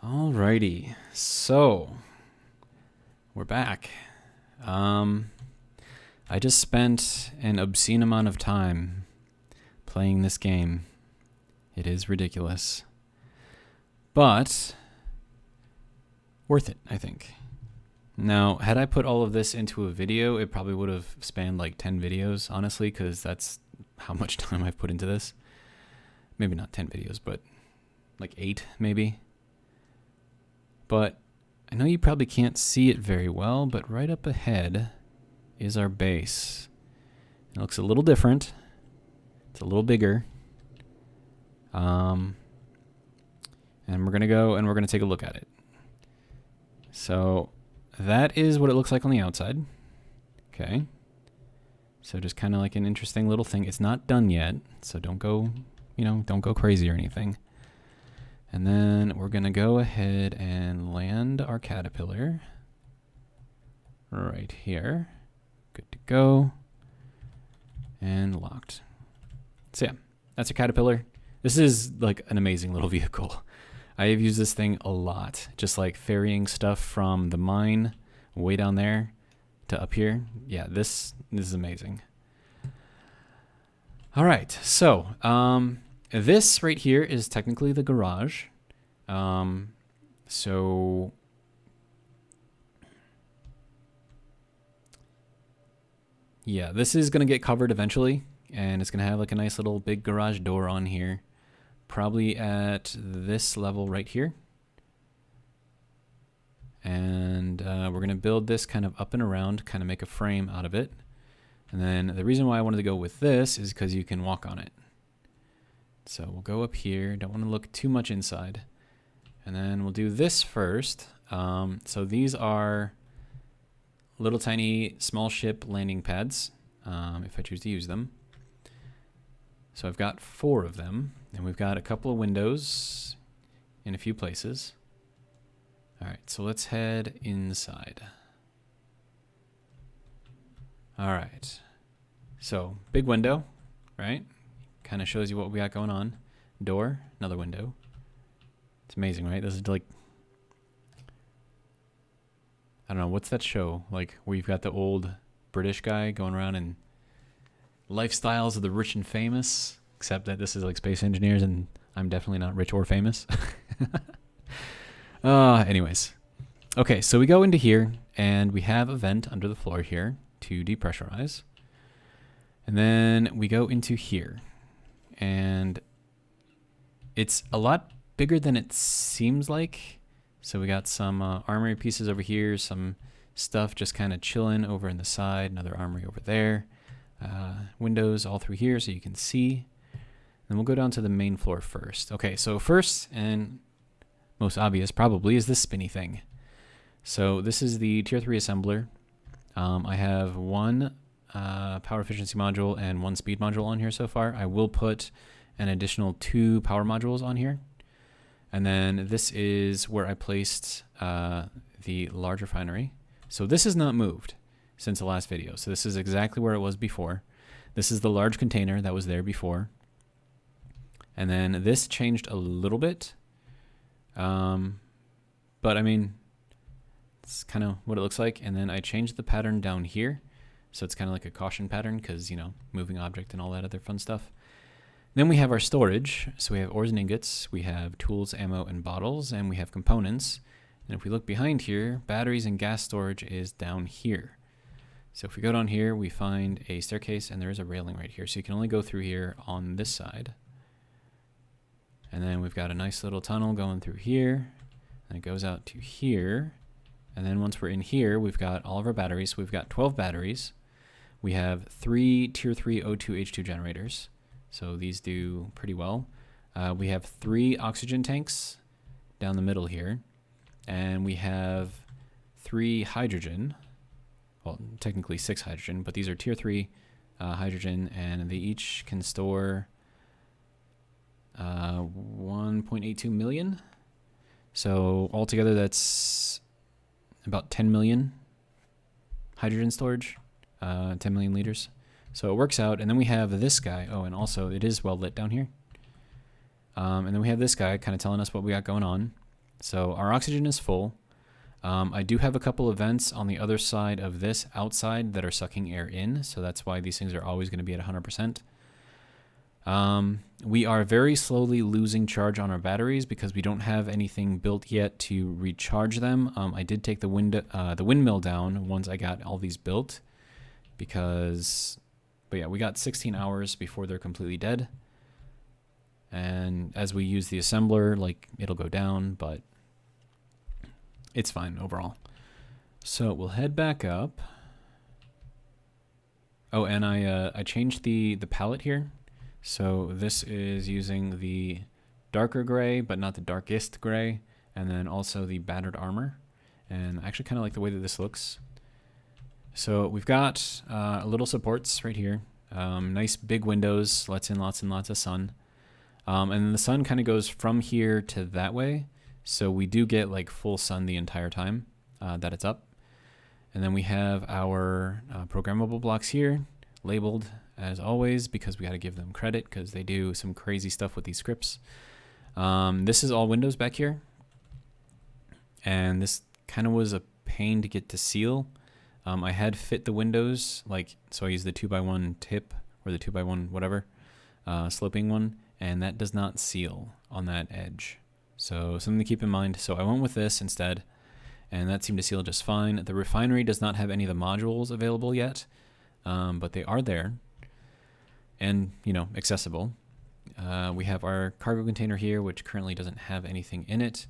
Alrighty, so we're back. I just spent an obscene amount of time playing this game. It is ridiculous, but worth it, I think. Now, had I put all of this into a video, it probably would have spanned like 10 videos, honestly, because that's how much time I've put into this. Maybe not 10 videos, but like 8, maybe. But I know you probably can't see it very well, but right up ahead is our base. It looks a little different. It's a little bigger. And we're going to go and we're going to take a look at it. So that is what it looks like on the outside. Okay. So just kind of like an interesting little thing. It's not done yet, so don't go, don't go crazy or anything. And then we're going to go ahead and land our caterpillar right here. Good to go. And locked. So yeah, that's a caterpillar. This is like an amazing little vehicle. I have used this thing a lot, just like ferrying stuff from the mine way down there to up here. Yeah, this is amazing. All right, so this right here is technically the garage. So yeah, this is going to get covered eventually, and it's going to have like a nice little big garage door on here, probably at this level right here. And we're going to build this kind of up and around, kind of make a frame out of it. And then the reason why I wanted to go with this is because you can walk on it. So we'll go up here. Don't want to look too much inside. And then we'll do this first. So these are little tiny small ship landing pads, if I choose to use them. So I've got 4 of them, and we've got a couple of windows in a few places. All right, so let's head inside. All right, so big window, right? Kind of shows you what we got going on. Door, another window. It's amazing, right? This is like, I don't know, what's that show? Like where you've got the old British guy going around and lifestyles of the rich and famous, except that this is like space engineers and I'm definitely not rich or famous. Anyways. Okay, so we go into here and we have a vent under the floor here to depressurize. And then we go into here and it's a lot bigger than it seems like. So we got some armory pieces over here, some stuff just kind of chilling over in the side, another armory over there. Windows all through here so you can see. Then we'll go down to the main floor first. Okay, so first and most obvious probably is this spinny thing. So this is the Tier 3 assembler. I have 1 power efficiency module and 1 speed module on here so far. I will put an additional 2 power modules on here. And then this is where I placed the large refinery. So this is not moved since the last video. So this is exactly where it was before. This is the large container that was there before. And then this changed a little bit. But I mean, it's kind of what it looks like. And then I changed the pattern down here. So it's kind of like a caution pattern because, moving object and all that other fun stuff. Then we have our storage. So we have ores and ingots, we have tools, ammo, and bottles, and we have components. And if we look behind here, batteries and gas storage is down here. So if we go down here, we find a staircase and there is a railing right here. So you can only go through here on this side. And then we've got a nice little tunnel going through here. And it goes out to here. And then once we're in here, we've got all of our batteries. So we've got 12 batteries. We have 3 Tier 3 O2H2 generators. So these do pretty well. We have 3 oxygen tanks down the middle here. And we have 3 hydrogen. Well, technically 6 hydrogen, but these are Tier 3 hydrogen, and they each can store 1.82 million. So altogether that's about 10 million hydrogen storage, 10 million liters. So it works out. And then we have this guy. Oh, and also it is well lit down here. And then we have this guy kind of telling us what we got going on. So our oxygen is full. I do have a couple of vents on the other side of this outside that are sucking air in, so that's why these things are always going to be at 100%. We are very slowly losing charge on our batteries because we don't have anything built yet to recharge them. I did take the windmill down once I got all these built but yeah, we got 16 hours before they're completely dead. And as we use the assembler, like, it'll go down, but it's fine overall. So we'll head back up. Oh, and I changed the palette here. So this is using the darker gray, but not the darkest gray, and then also the battered armor. And I actually kind of like the way that this looks. So we've got little supports right here. Nice big windows, lets in lots and lots of sun. And then the sun kind of goes from here to that way. So we do get like full sun the entire time that it's up. And then we have our programmable blocks here, labeled as always, because we got to give them credit because they do some crazy stuff with these scripts. This is all windows back here. And this kind of was a pain to get to seal. I had fit the windows, so I used the 2x1 tip or the 2x1 whatever, sloping one, and that does not seal on that edge. So something to keep in mind. So I went with this instead, and that seemed to seal just fine. The refinery does not have any of the modules available yet, but they are there and, accessible. We have our cargo container here, which currently doesn't have anything in it.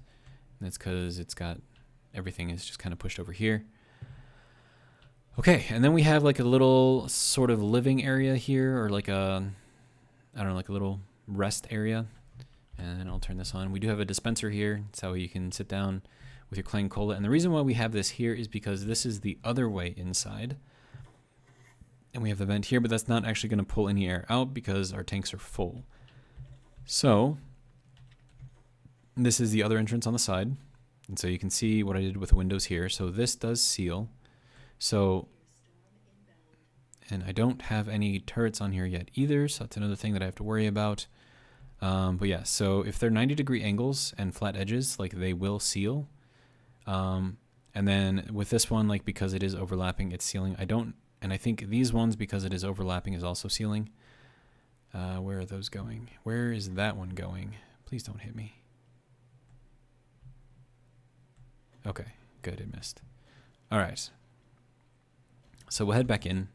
And that's because everything is just kind of pushed over here. Okay, and then we have like a little sort of living area here, or like a little rest area. And I'll turn this on. We do have a dispenser here, so you can sit down with your Clang Cola. And the reason why we have this here is because this is the other way inside. And we have the vent here, but that's not actually going to pull any air out because our tanks are full. So this is the other entrance on the side. And so you can see what I did with the windows here. So this does seal. And I don't have any turrets on here yet either, so that's another thing that I have to worry about. But yeah, so if they're 90-degree angles and flat edges, they will seal. And then with this one, because it is overlapping, it's sealing. And I think these ones, because it is overlapping, is also sealing. Where are those going? Where is that one going? Please don't hit me. Okay, good, it missed. All right. So we'll head back in.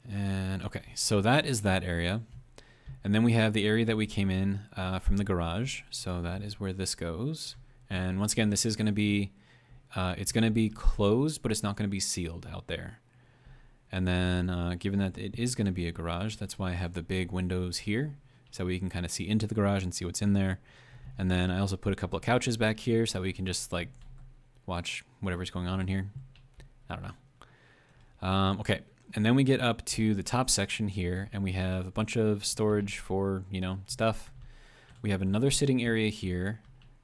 And okay, so that is that area. And then we have the area that we came in from the garage. So that is where this goes. And once again, this is going to be, it's going to be closed, but it's not going to be sealed out there. And then given that it is going to be a garage, that's why I have the big windows here. So we can kind of see into the garage and see what's in there. And then I also put a couple of couches back here so we can just watch whatever's going on in here. I don't know. Okay, and then we get up to the top section here, and we have a bunch of storage for, stuff. We have another sitting area here,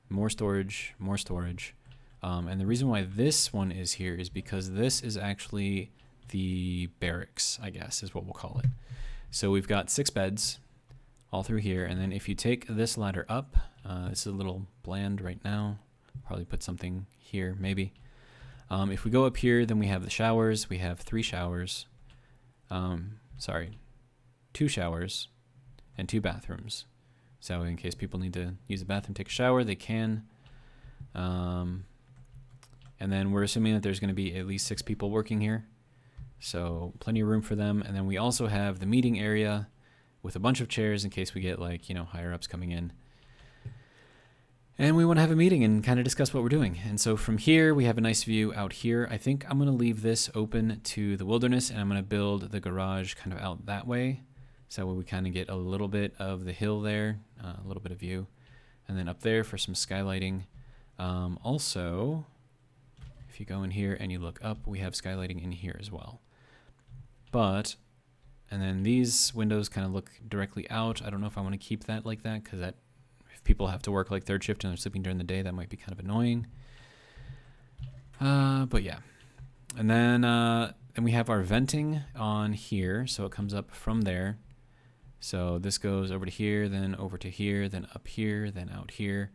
more storage, more storage. And the reason why this one is here is because this is actually the barracks, I guess, is what we'll call it. So we've got 6 beds all through here, and then if you take this ladder up, this is a little bland right now. Probably put something here, maybe. If we go up here, then we have the showers. We have 3 showers. 2 showers and 2 bathrooms. So in case people need to use the bathroom, take a shower, they can. And then we're assuming that there's going to be at least 6 people working here. So plenty of room for them. And then we also have the meeting area with a bunch of chairs in case we get higher ups coming in. And we want to have a meeting and kind of discuss what we're doing. And so from here, we have a nice view out here. I think I'm going to leave this open to the wilderness, and I'm going to build the garage kind of out that way. So we kind of get a little bit of the hill there, a little bit of view. And then up there for some skylighting. Also, if you go in here and you look up, we have skylighting in here as well. And then these windows kind of look directly out. I don't know if I want to keep that like that, because that, if people have to work third shift and they're sleeping during the day, that might be kind of annoying. But yeah. And then we have our venting on here, so it comes up from there. So this goes over to here, then over to here, then up here, then out here.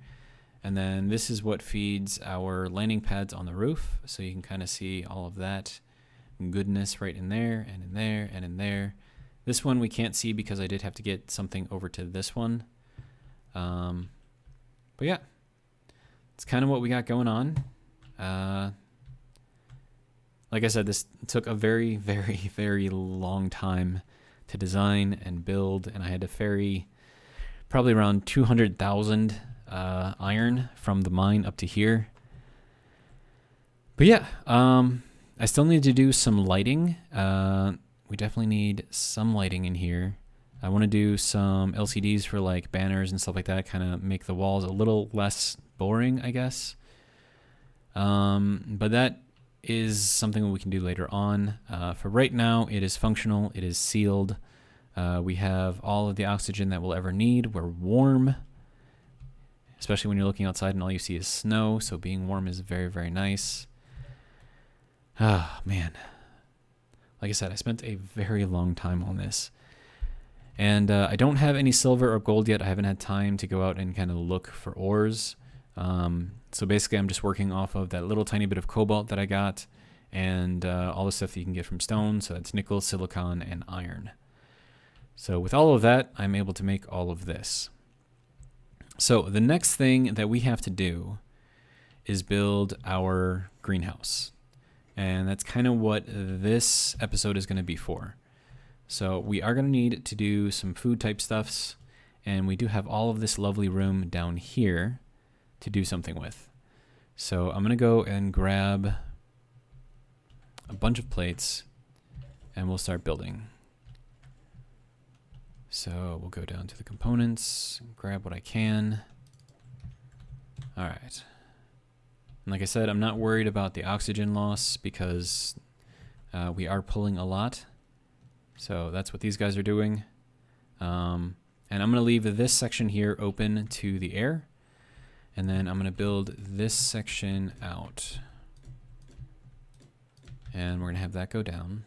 And then this is what feeds our landing pads on the roof. So you can kind of see all of that goodness right in there and in there and in there. This one we can't see because I did have to get something over to this one. But yeah, it's kind of what we got going on. Like I said, this took a very, very, very long time to design and build, and I had to ferry probably around 200,000 iron from the mine up to here. But yeah, I still need to do some lighting. We definitely need some lighting in here. I want to do some LCDs for like banners and stuff like that, kind of make the walls a little less boring, I guess. But that is something that we can do later on. For right now, it is functional, it is sealed. We have all of the oxygen that we'll ever need. We're warm, especially when you're looking outside and all you see is snow, so being warm is very, very nice. Ah, man. Like I said, I spent a very long time on this. And I don't have any silver or gold yet. I haven't had time to go out and kind of look for ores. So basically I'm just working off of that little tiny bit of cobalt that I got and all the stuff that you can get from stone. So that's nickel, silicon, and iron. So with all of that, I'm able to make all of this. So the next thing that we have to do is build our greenhouse. And that's kind of what this episode is going to be for. So we are going to need to do some food type stuffs. And we do have all of this lovely room down here to do something with. So I'm going to go and grab a bunch of plates and we'll start building. So we'll go down to the components, grab what I can. All right. And like I said, I'm not worried about the oxygen loss because we are pulling a lot. So that's what these guys are doing. And I'm going to leave this section here open to the air. And then I'm going to build this section out. And we're going to have that go down.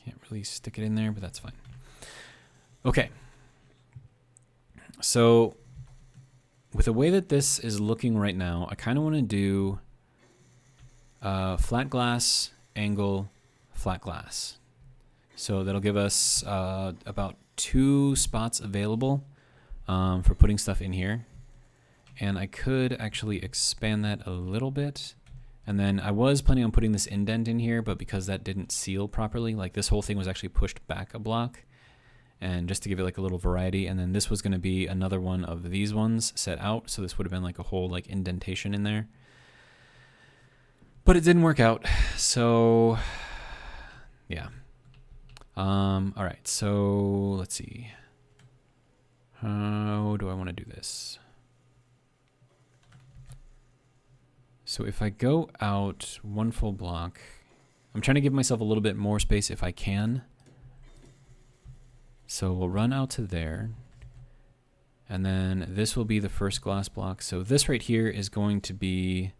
Can't really stick it in there, but that's fine. Okay. So with the way that this is looking right now, I kind of want to do flat glass, angle, flat glass. So that'll give us about 2 spots available for putting stuff in here. And I could actually expand that a little bit. And then I was planning on putting this indent in here, but because that didn't seal properly, like this whole thing was actually pushed back a block. And just to give it like a little variety. And then this was going to be another one of these ones set out. So this would have been like a whole like indentation in there. But it didn't work out. So yeah. All right. So let's see. How do I want to do this? So if I go out 1 full block, I'm trying to give myself a little bit more space if I can. So we'll run out to there. And then this will be the first glass block. So this right here is going to be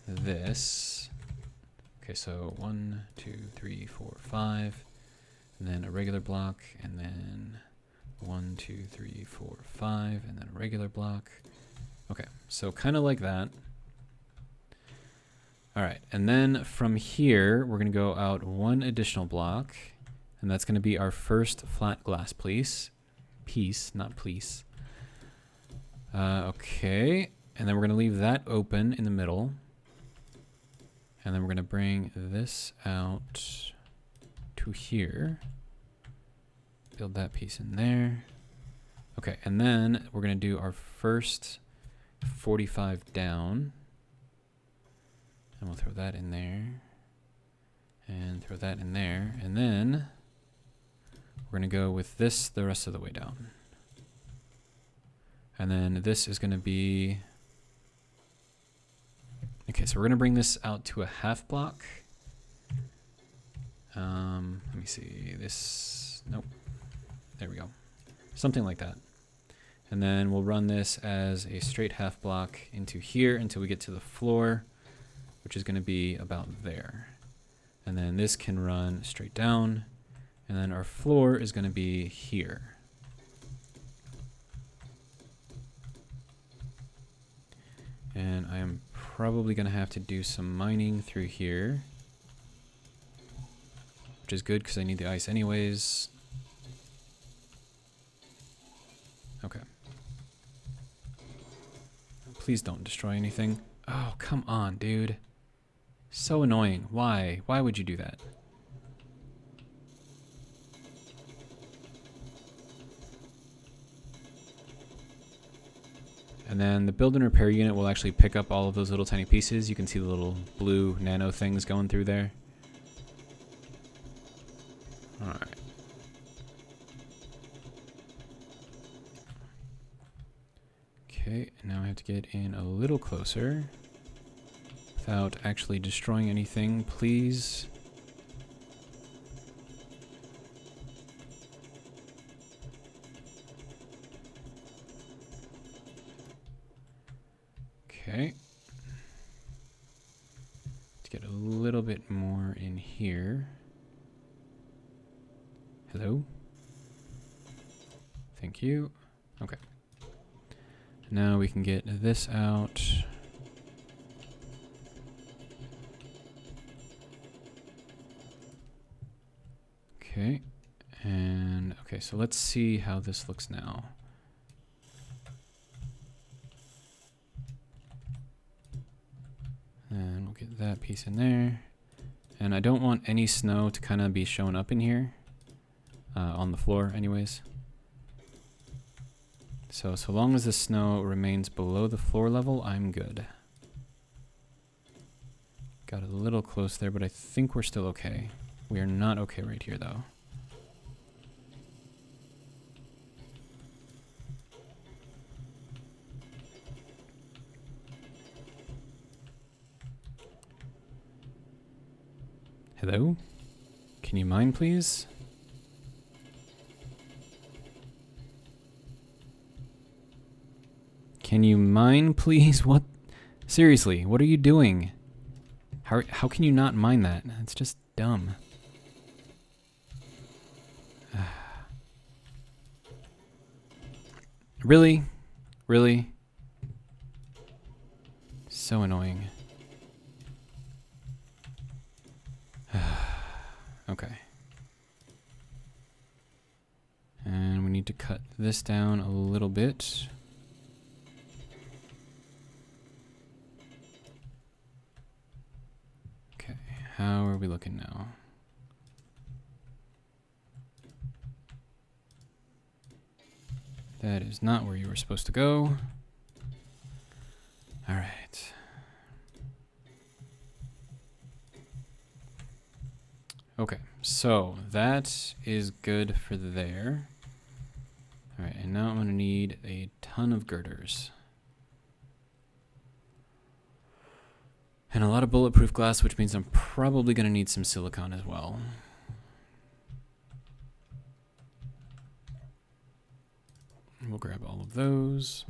this. Okay, so 1, 2, 3, 4, 5. And then a regular block. And then 1, 2, 3, 4, 5. And then a regular block. Okay, so kind of like that. All right, and then from here, we're going to go out 1 additional block, and that's going to be our first flat glass piece, not piece. Okay, and then we're going to leave that open in the middle, and then we're going to bring this out to here, build that piece in there. Okay, and then we're going to do our first 45 down. And we'll throw that in there. And throw that in there. And then we're going to go with this the rest of the way down. And then this is going to be... Okay, so we're going to bring this out to a half block. Let me see. This... Nope. There we go. Something like that. And then we'll run this as a straight half block into here until we get to the floor. which is going to be about there. And then this can run straight down, and then our floor is going to be here. And I am probably going to have to do some mining through here, which is good because I need the ice anyways. Okay. Please don't destroy anything. Oh, come on, dude. So annoying. Why? Why would you do that? And then the build and repair unit will actually pick up all of those little tiny pieces. You can see the little blue nano things going through there. Alright. Okay, now I have to get in a little closer without actually destroying anything, please. Okay. Let's get a little bit more in here. Hello? Thank you. Okay. Now we can get this out. Okay. And okay, so let's see how this looks now. And we'll get that piece in there. And I don't want any snow to kind of be showing up in here. On the floor anyways. So long as the snow remains below the floor level, I'm good. Got a little close there, but I think we're still okay. We are not okay right here though. Hello? Can you mine, please? Can you mine, please? What? Seriously, what are you doing? How can you not mine that? It's just dumb. Really? Really? So annoying. Okay. And we need to cut this down a little bit. Okay, how are we looking now? That is not where you were supposed to go. All right. Okay, so that is good for there. All right, and now I'm gonna need a ton of girders. And a lot of bulletproof glass, which means I'm probably gonna need some silicon as well. We'll grab all of those.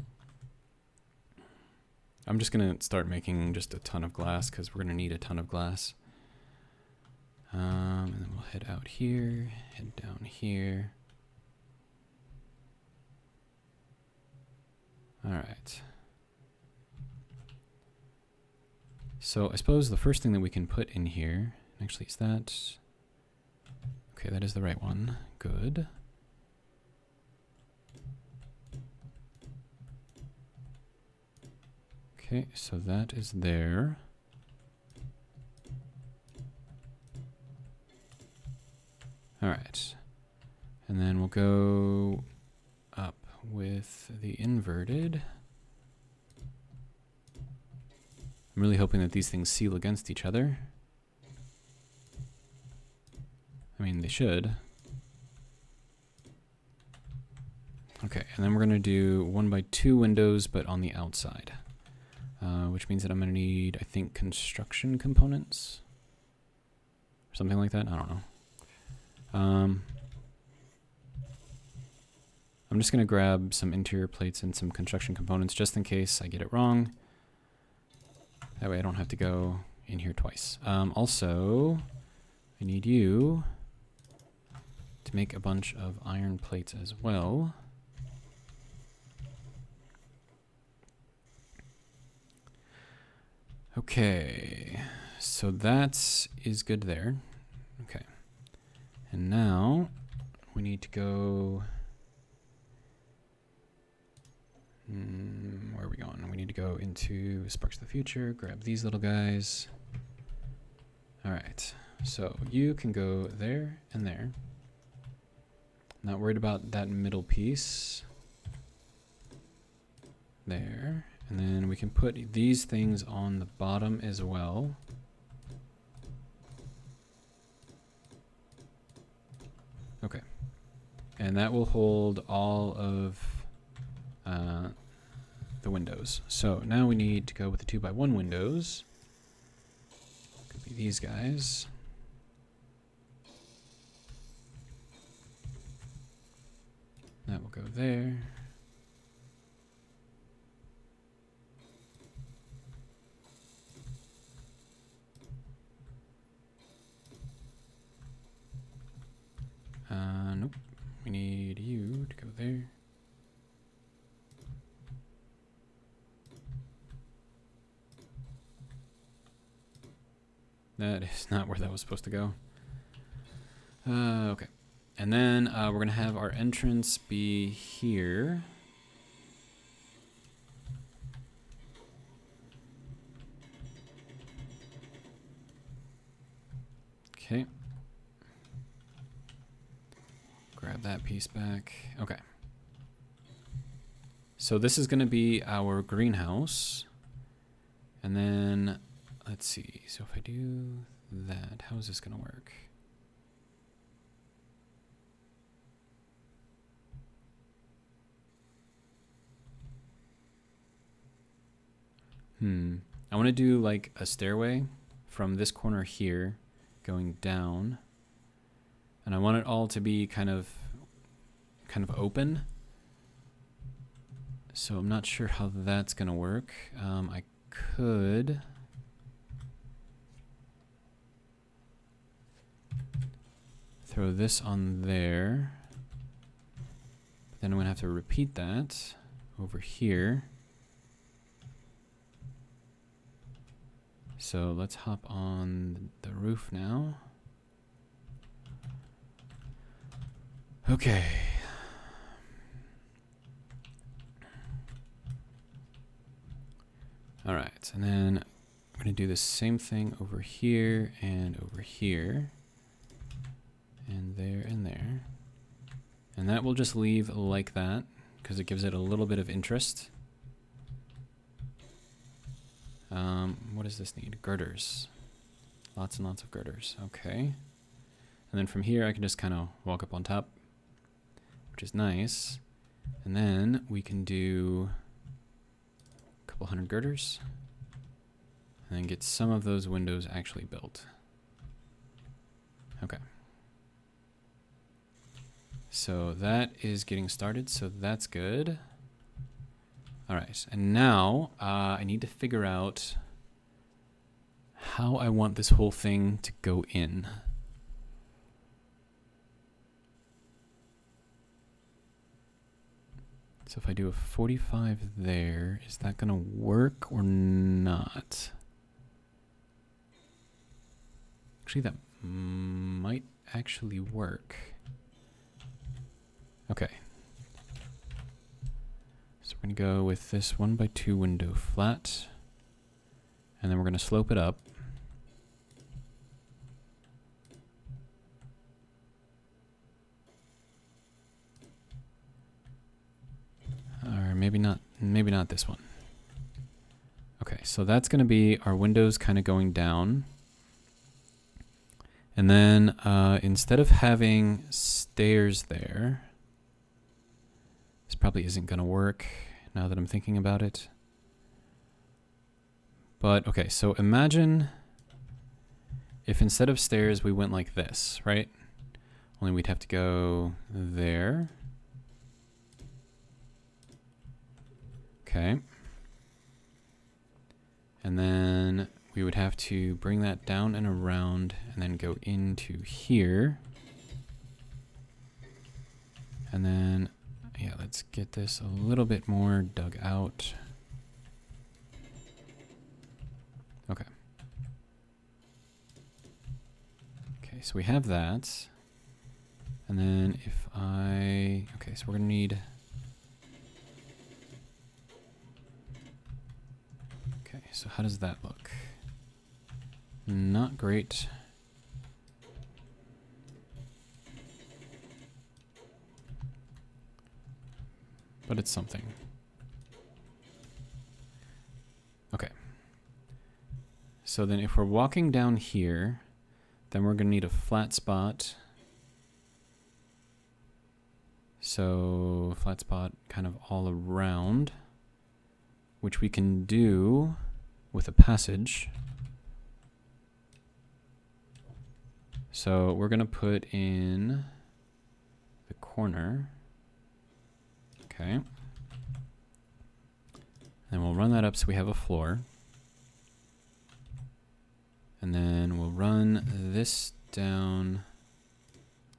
I'm just gonna start making just a ton of glass because we're gonna need a ton of glass. And then we'll head out here, head down here. All right. So I suppose the first thing that we can put in here, actually is that, okay, that is the right one, good. Okay, so that is there. All right, and then we'll go up with the inverted. I'm really hoping that these things seal against each other. I mean, they should. Okay, and then we're gonna do 1x2 windows, but on the outside. Which means that I'm gonna need, I think, construction components. Or something like that, I don't know. I'm just gonna grab some interior plates and some construction components just in case I get it wrong. That way I don't have to go in here twice. Also, I need you to make a bunch of iron plates as well. Okay, so that is good there. Okay, and now we need to go. Where are we going? We need to go into Sparks of the Future, grab these little guys. All right, so you can go there and there. Not worried about that middle piece. There. And then we can put these things on the bottom as well. Okay. And that will hold all of the windows. So now we need to go with the 2x1 windows. Could be these guys. That will go there. Nope. We need you to go there. That is not where that was supposed to go. Okay. And then we're going to have our entrance be here. Okay. Grab that piece back. Okay. So this is going to be our greenhouse. And then, let's see. So if I do that, how is this going to work? I want to do like a stairway from this corner here going down. And I want it all to be kind of open. So I'm not sure how that's going to work. I could throw this on there. But then I'm going to have to repeat that over here. So let's hop on the roof now. Okay. All right, and then I'm going to do the same thing over here and over here. And there and there. And that will just leave like that because it gives it a little bit of interest. What does this need? Girders. Lots and lots of girders. Okay. And then from here I can just kind of walk up on top, which is nice. And then we can do a couple hundred girders and then get some of those windows actually built. Okay. So that is getting started, so that's good. All right, and now I need to figure out how I want this whole thing to go in. So if I do a 45 there, is that gonna work or not? Actually, that might actually work. Okay. So we're gonna go with this 1x2 window flat, and then we're gonna slope it up. Or maybe not this one. Okay, so that's gonna be our windows kind of going down. And then instead of having stairs there, this probably isn't gonna work now that I'm thinking about it. But okay, so imagine if instead of stairs we went like this, right? Only we'd have to go there. Okay. And then we would have to bring that down and around and then go into here. And then, yeah, let's get this a little bit more dug out. Okay. Okay, so we have that. And then if okay, so we're gonna need, okay, so how does that look? Not great. But it's something. Okay. So then if we're walking down here, then we're gonna need a flat spot. So flat spot kind of all around, which we can do with a passage. So we're gonna put in the corner. Okay. Then we'll run that up so we have a floor. And then we'll run this down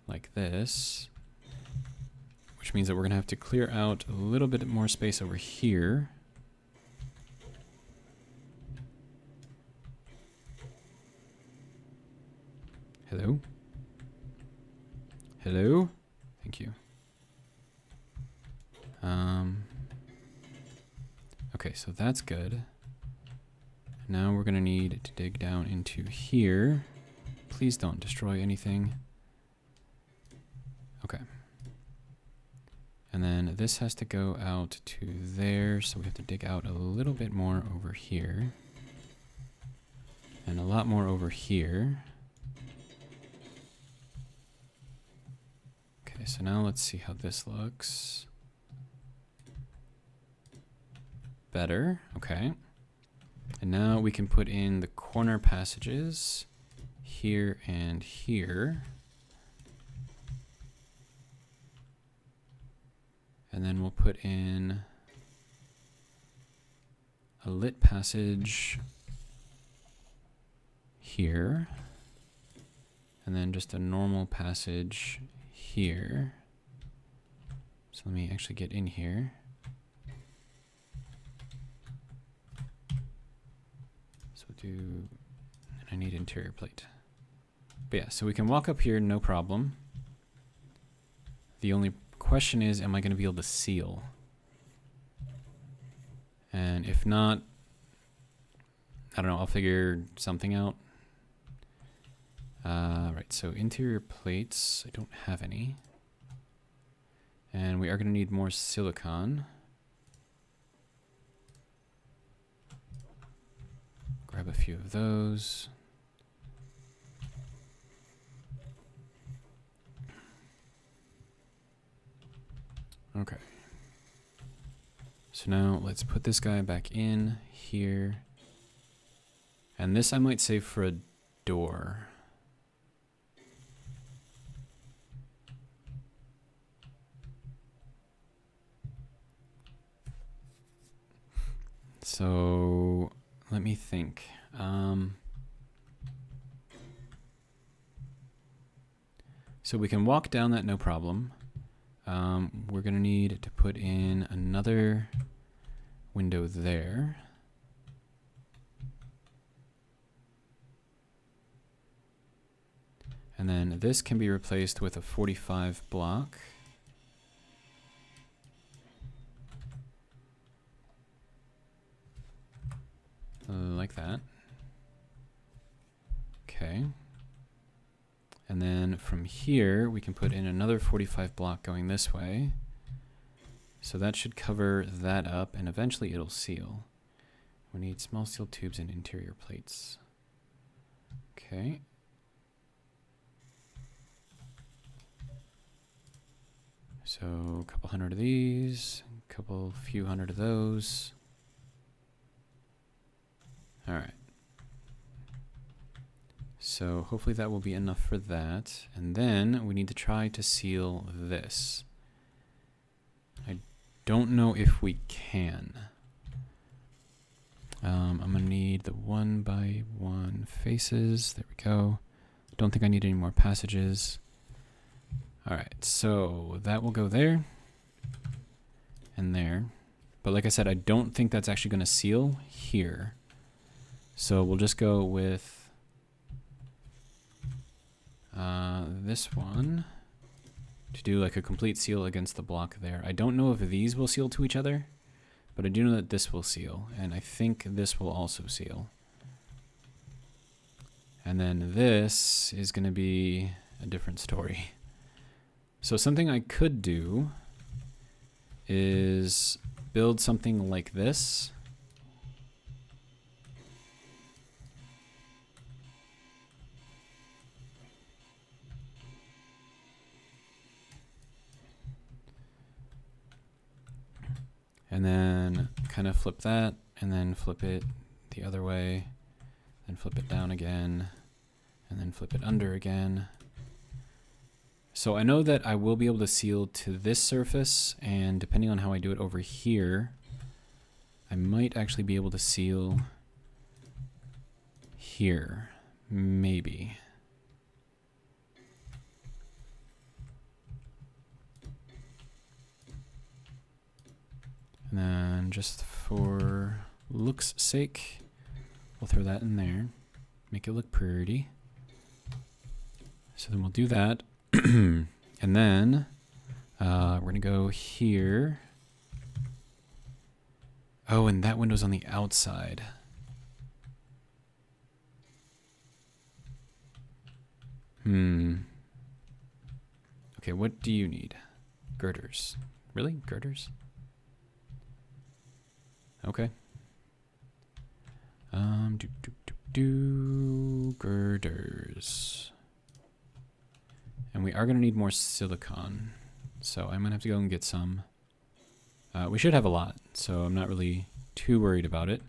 like this, which means that we're gonna have to clear out a little bit more space over here. Hello? Hello? Thank you. Okay, so that's good. Now we're gonna need to dig down into here. Please don't destroy anything. Okay. And then this has to go out to there, so we have to dig out a little bit more over here. And a lot more over here. Okay, so now let's see how this looks. Better, okay. And now we can put in the corner passages here and here. And then we'll put in a lit passage here. And then just a normal passage here. So let me actually get in here. So we'll do, and I need interior plate. But yeah, so we can walk up here, no problem. The only question is, am I going to be able to seal? And if not, I don't know, I'll figure something out. Right, so interior plates, I don't have any. And we are going to need more silicon. Grab a few of those. Okay. So now let's put this guy back in here. And this I might save for a door. So let me think. So we can walk down that no problem. We're going to need to put in another window there. And then this can be replaced with a 45 block. Like that. Okay. And then from here, we can put in another 45 block going this way. So that should cover that up, and eventually it'll seal. We need small steel tubes and interior plates. Okay. So a couple hundred of these, a few hundred of those. All right. So hopefully that will be enough for that. And then we need to try to seal this. I don't know if we can. I'm gonna need the 1x1 faces. There we go. Don't think I need any more passages. All right, so that will go there and there. But like I said, I don't think that's actually gonna seal here. So we'll just go with this one to do like a complete seal against the block there. I don't know if these will seal to each other, but I do know that this will seal, and I think this will also seal. And then this is going to be a different story. So something I could do is build something like this. And then kind of flip that, and then flip it the other way, then flip it down again, and then flip it under again. So I know that I will be able to seal to this surface, and depending on how I do it over here, I might actually be able to seal here, maybe. And then just for looks sake, we'll throw that in there, make it look pretty. So then we'll do that. And then we're gonna go here. Oh, and that window's on the outside. Okay, what do you need? Girders. Really? Girders? Okay. Girders. And we are going to need more silicon. So I'm going to have to go and get some. We should have a lot, so I'm not really too worried about it.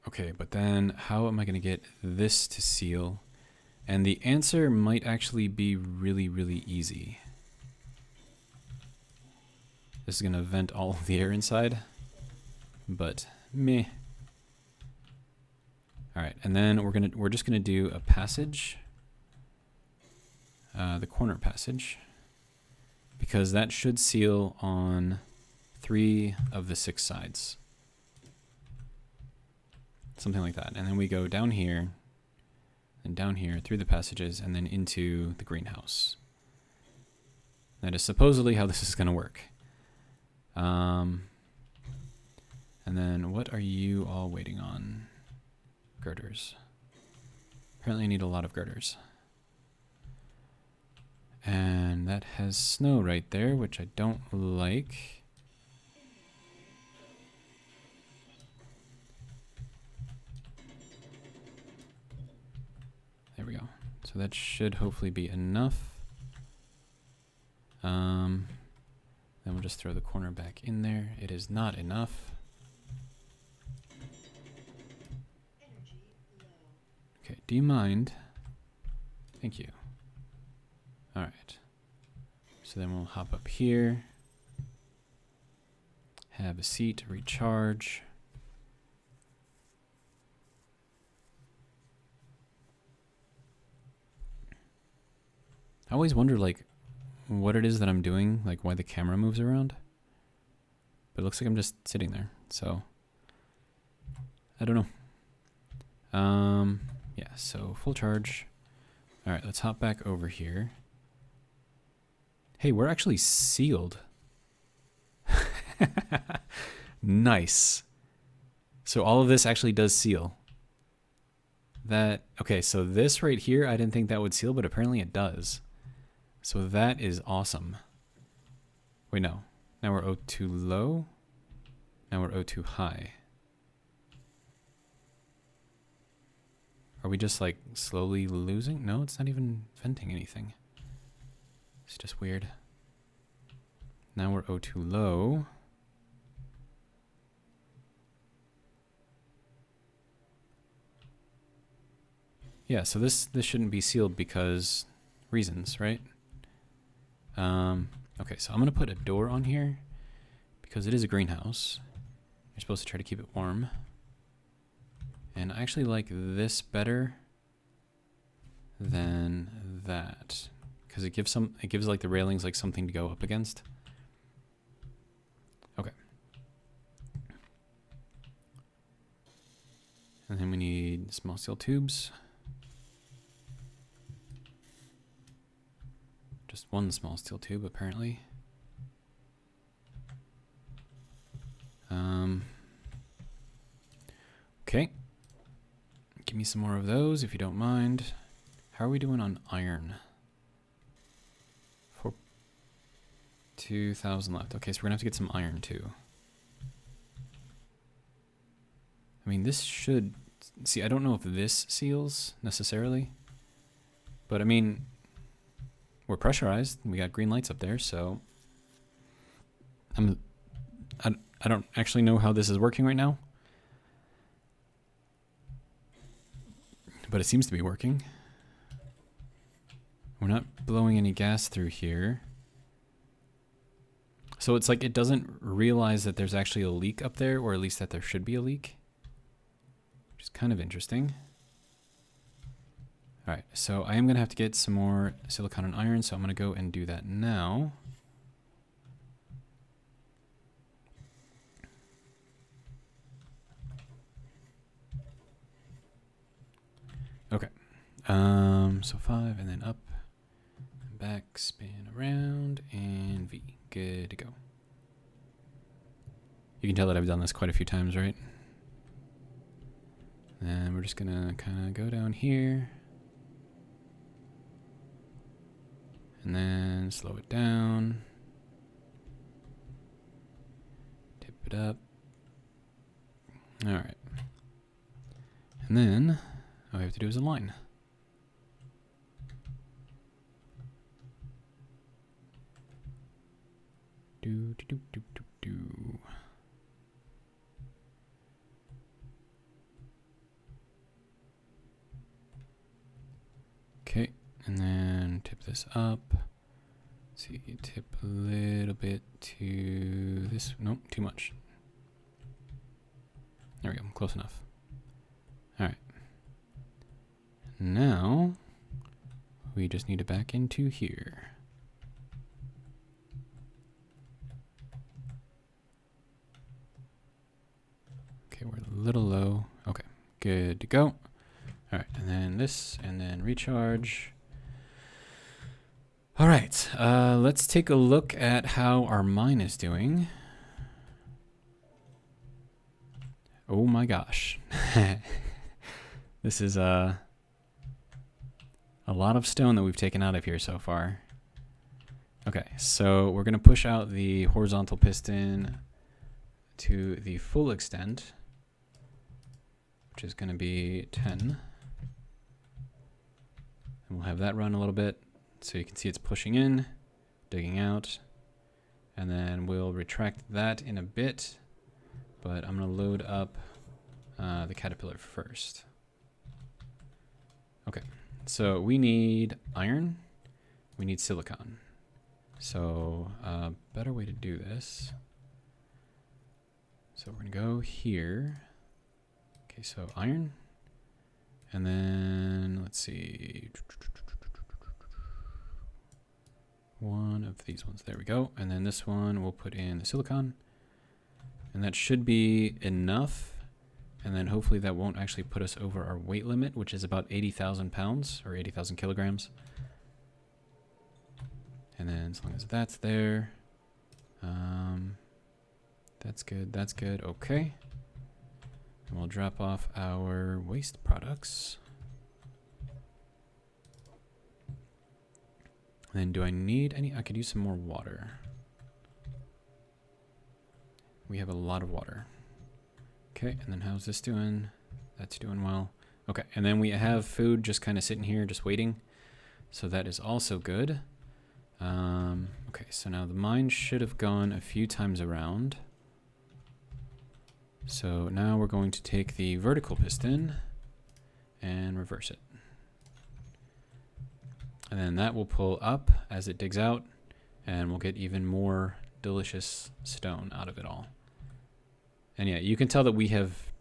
Okay, but then how am I going to get this to seal? And the answer might actually be really, really easy. This is going to vent all of the air inside, but meh. All right, and then we're just gonna do a passage, the corner passage, because that should seal on 3 of the 6 sides, something like that. And then we go down here, and down here through the passages, and then into the greenhouse. That is supposedly how this is gonna work. And then what are you all waiting on? Girders. Apparently I need a lot of girders. And that has snow right there, which I don't like. There we go. So that should hopefully be enough. Then we'll just throw the corner back in there. It is not enough. Okay, do you mind? Thank you. All right. So then we'll hop up here. Have a seat, recharge. I always wonder, like, what it is that I'm doing, like why the camera moves around. But it looks like I'm just sitting there, so I don't know. Yeah, so full charge. All right, let's hop back over here. Hey, we're actually sealed. Nice. So all of this actually does seal. Okay, so this right here, I didn't think that would seal, but apparently it does. So that is awesome. Wait, no. Now we're O2 low. Now we're O2 high. Are we just like slowly losing? No, it's not even venting anything. It's just weird. Now we're O2 low. Yeah, so this shouldn't be sealed because reasons, right? Okay, so I'm going to put a door on here because it is a greenhouse. You're supposed to try to keep it warm. And I actually like this better than that because it gives like the railings like something to go up against. Okay. And then we need small steel tubes. Just one small steel tube, apparently. Okay. Give me some more of those, if you don't mind. How are we doing on iron? 2,000 left. Okay, so we're going to have to get some iron, too. I mean, this should... See, I don't know if this seals, necessarily. But, I mean... We're pressurized. We got green lights up there, so I don't actually know how this is working right now, but it seems to be working. We're not blowing any gas through here, so it's like it doesn't realize that there's actually a leak up there, or at least that there should be a leak, which is kind of interesting. All right, so I am going to have to get some more silicon and iron, so I'm going to go and do that now. Okay, so 5 and then up, and back, spin around, and V. Good to go. You can tell that I've done this quite a few times, right? And we're just going to kind of go down here. And then slow it down. Tip it up. All right. And then all we have to do is a line. Do, do, do, do, do, do. Okay. And then tip this up. Let's see, tip a little bit to this. Nope, too much. There we go, close enough. All right. Now, we just need to back into here. Okay, we're a little low. Okay, good to go. All right, and then this, and then recharge. All right, let's take a look at how our mine is doing. Oh my gosh. This is a lot of stone that we've taken out of here so far. Okay, so we're going to push out the horizontal piston to the full extent, which is going to be 10. And we'll have that run a little bit. So you can see it's pushing in, digging out, and then we'll retract that in a bit, but I'm going to load up the caterpillar first. Okay, so we need iron, we need silicon. So a better way to do this. So we're going to go here. Okay, so iron, and then let's see. One of these ones, there we go. And then this one, we'll put in the silicon. And that should be enough. And then hopefully that won't actually put us over our weight limit, which is about 80,000 pounds or 80,000 kilograms. And then as long as that's there, that's good, that's good, okay. And we'll drop off our waste products. And then do I need any? I could use some more water. We have a lot of water. Okay, and then how's this doing? That's doing well. Okay, and then we have food just kind of sitting here, just waiting. So that is also good. Okay, so now the mine should have gone a few times around. So now we're going to take the vertical piston and reverse it. And then that will pull up as it digs out, and we'll get even more delicious stone out of it all. And yeah, you can tell that we have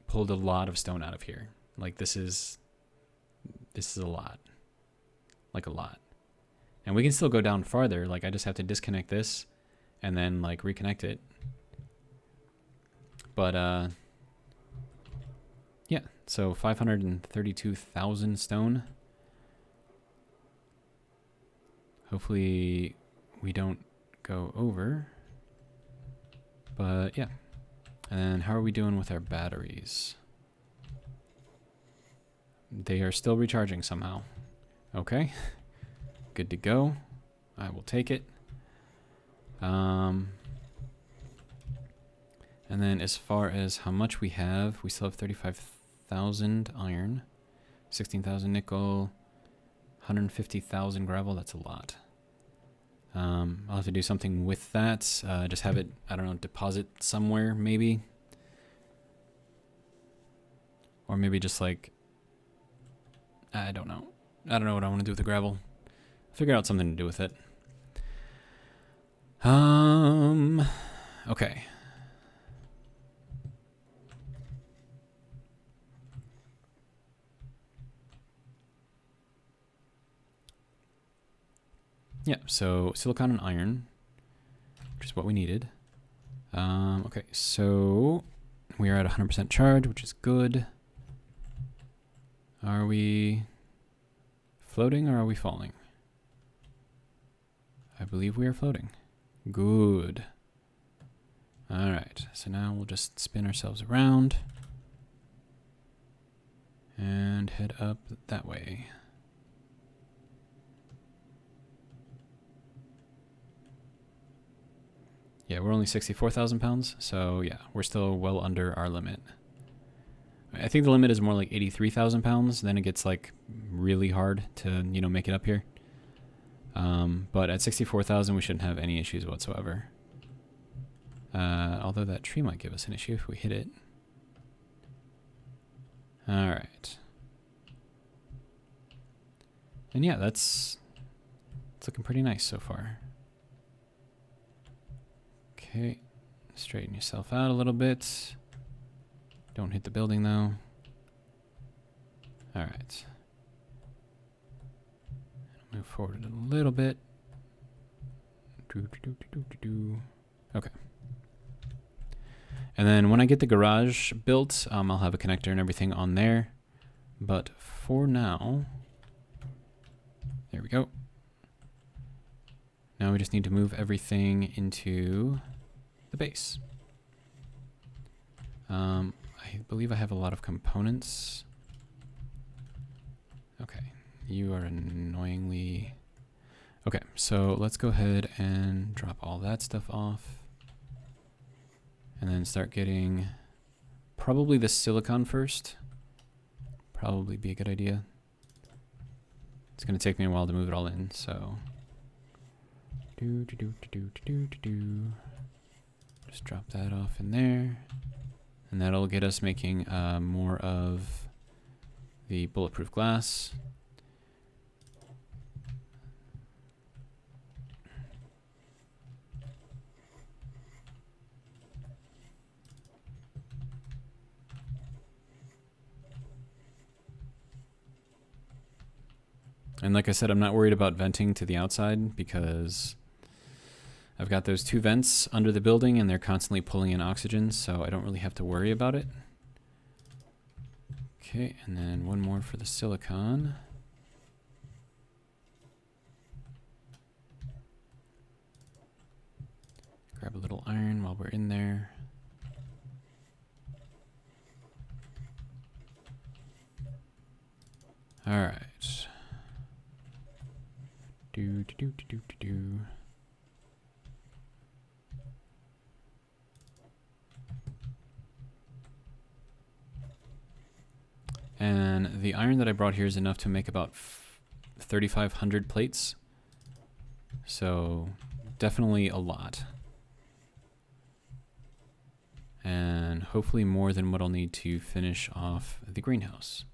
pulled a lot of stone out of here. Like this is a lot. Like a lot. And we can still go down farther. Like I just have to disconnect this and then like reconnect it. But yeah, so 532,000 stone. Hopefully we don't go over. But yeah. And then how are we doing with our batteries? They are still recharging somehow. Okay. Good to go. I will take it. And then as far as how much we have, we still have 35,000 iron, 16,000 nickel, 150,000 gravel. That's a lot. I'll have to do something with that. Just have it, I don't know, deposit somewhere maybe. Or maybe just like, I don't know. I don't know what I want to do with the gravel. Figure out something to do with it. Okay. Yeah, so silicon and iron, which is what we needed. Okay, so we are at 100% charge, which is good. Are we floating or are we falling? I believe we are floating. Good. All right, so now we'll just spin ourselves around and head up that way. Yeah, we're only 64,000 pounds, so yeah, we're still well under our limit. I think the limit is more like 83,000 pounds, then it gets like really hard to, you know, make it up here. But at 64,000, we shouldn't have any issues whatsoever. Although that tree might give us an issue if we hit it. All right. And yeah, it's looking pretty nice so far. Okay, straighten yourself out a little bit. Don't hit the building though. All right. Move forward a little bit. Okay. And then when I get the garage built, I'll have a connector and everything on there. But for now, there we go. Now we just need to move everything into the base. I believe I have a lot of components. Okay, you are annoyingly... Okay, so let's go ahead and drop all that stuff off. And then start getting probably the silicon first. Probably be a good idea. It's going to take me a while to move it all in, so... Just drop that off in there. And that'll get us making more of the bulletproof glass. And like I said, I'm not worried about venting to the outside because I've got those two vents under the building and they're constantly pulling in oxygen, so I don't really have to worry about it. Okay, and then one more for the silicon. Grab a little iron while we're in there. All right. And the iron that I brought here is enough to make about 3,500 plates. So definitely a lot. And hopefully more than what I'll need to finish off the greenhouse.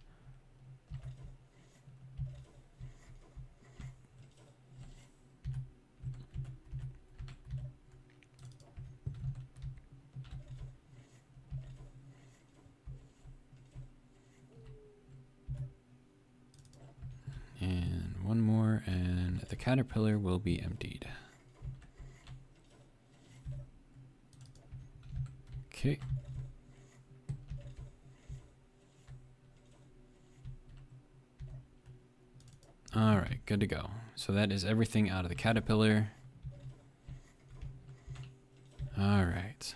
the caterpillar will be emptied. Okay. All right, good to go. So that is everything out of the caterpillar. All right.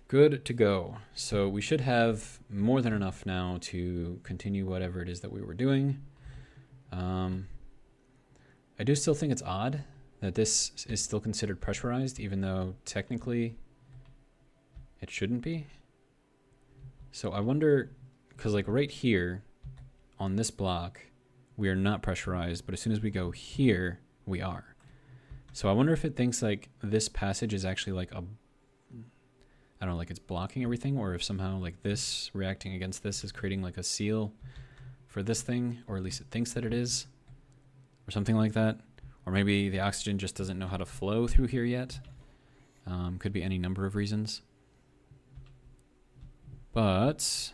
Good to go. So we should have more than enough now to continue whatever it is that we were doing. I do still think it's odd that this is still considered pressurized, even though technically it shouldn't be. So I wonder, because like right here on this block, we are not pressurized, but as soon as we go here, we are. So I wonder if it thinks like this passage is actually like a, I don't know, like it's blocking everything, or if somehow like this reacting against this is creating like a seal for this thing, or at least it thinks that it is, or something like that. Or maybe the oxygen just doesn't know how to flow through here yet. Could be any number of reasons. But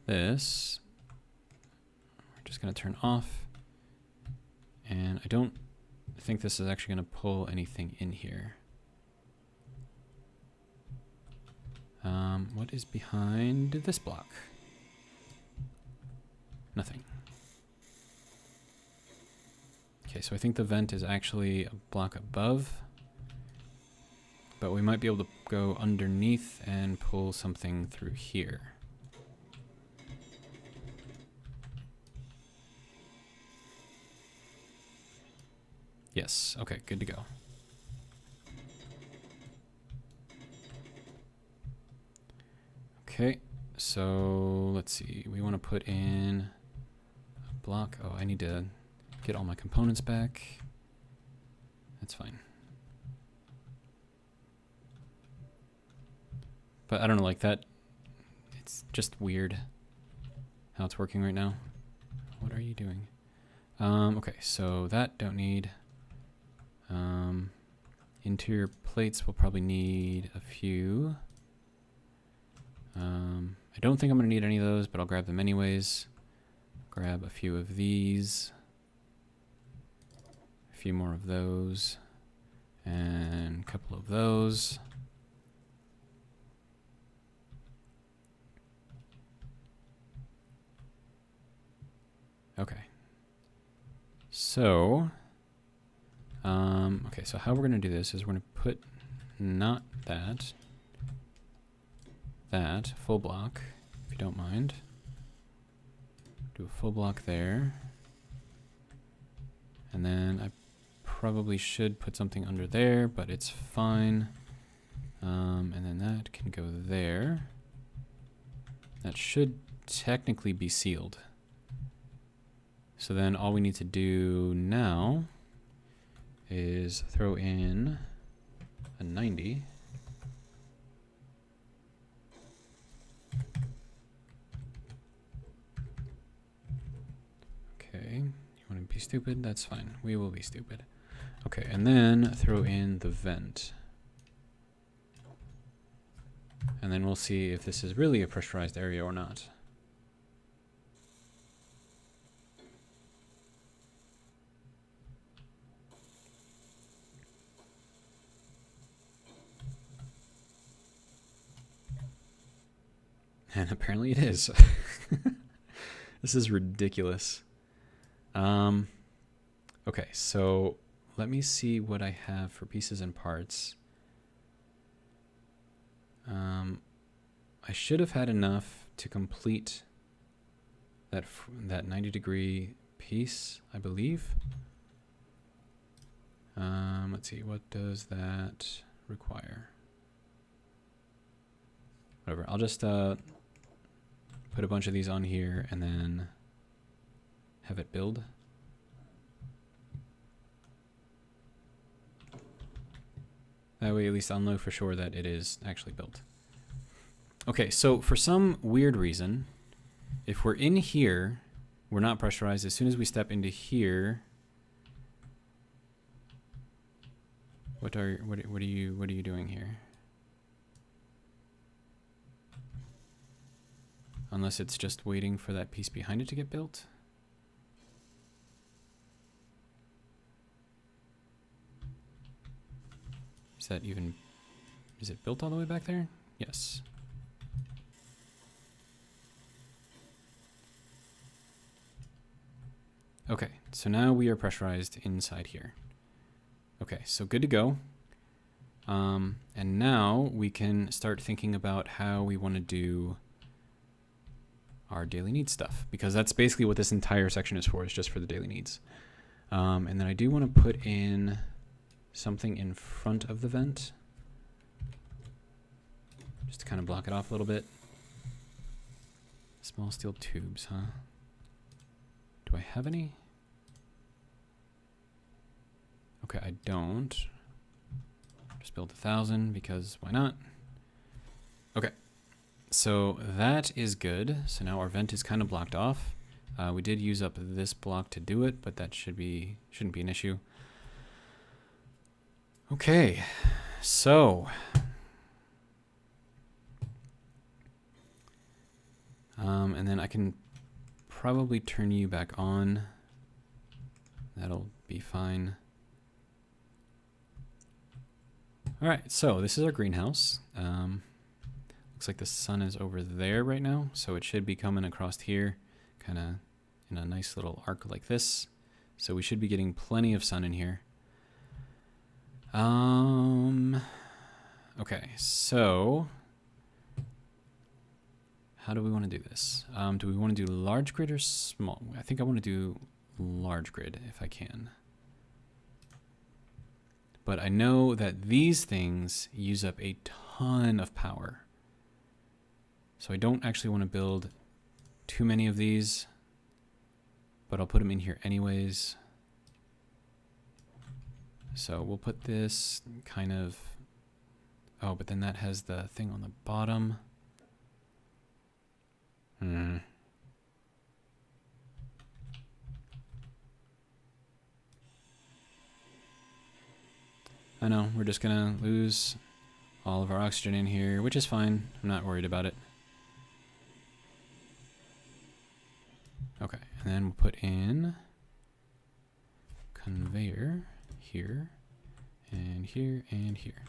this, we're just going to turn off. And I don't think this is actually going to pull anything in here. What is behind this block? Nothing. Okay, so I think the vent is actually a block above, but we might be able to go underneath and pull something through here. Yes, okay, good to go. Okay, so let's see, we want to put in a block. Oh, I need to get all my components back. That's fine. But I don't know, like that, it's just weird how it's working right now. What are you doing? Okay, so that don't need. Interior plates will probably need a few. I don't think I'm going to need any of those, but I'll grab them anyways. Grab a few of these. A few more of those. And a couple of those. Okay. So, okay, so how we're going to do this is we're going to put not that, full block, if you don't mind. Do a full block there. And then I probably should put something under there, but it's fine. And then that can go there. That should technically be sealed. So then all we need to do now is throw in a 90. Okay, you want to be stupid? That's fine. We will be stupid. Okay, and then throw in the vent. And then we'll see if this is really a pressurized area or not. And apparently it is. This is ridiculous. Okay, so let me see what I have for pieces and parts. I should have had enough to complete that 90-degree piece, I believe. Let's see, what does that require? Whatever, I'll just put a bunch of these on here and then have it build. That way at least I'll know for sure that it is actually built. Okay, so for some weird reason, if we're in here, we're not pressurized. As soon as we step into here, what are you doing here? Unless it's just waiting for that piece behind it to get built. that even, is it built all the way back there? Yes. Okay, so now we are pressurized inside here. Okay, so good to go. And now we can start thinking about how we want to do our daily needs stuff, because that's basically what this entire section is for, is just for the daily needs. And then I do want to put in something in front of the vent, just to kind of block it off a little bit. Small steel tubes, huh? Do I have any? Okay, I don't. Just build 1,000 because why not? Okay, so that is good. So now our vent is kind of blocked off. We did use up this block to do it, but that shouldn't be an issue. Okay, so and then I can probably turn you back on. That'll be fine. All right, so this is our greenhouse. Looks like the sun is over there right now, so it should be coming across here, kind of in a nice little arc like this. So we should be getting plenty of sun in here. Okay, so how do we want to do this? Do we want to do large grid or small? I think I want to do large grid if I can. But I know that these things use up a ton of power. So I don't actually want to build too many of these, but I'll put them in here anyways. So we'll put this kind of, oh, but then that has the thing on the bottom. I know, we're just gonna lose all of our oxygen in here, which is fine. I'm not worried about it. Okay, and then we'll put in conveyor here, and here, and here.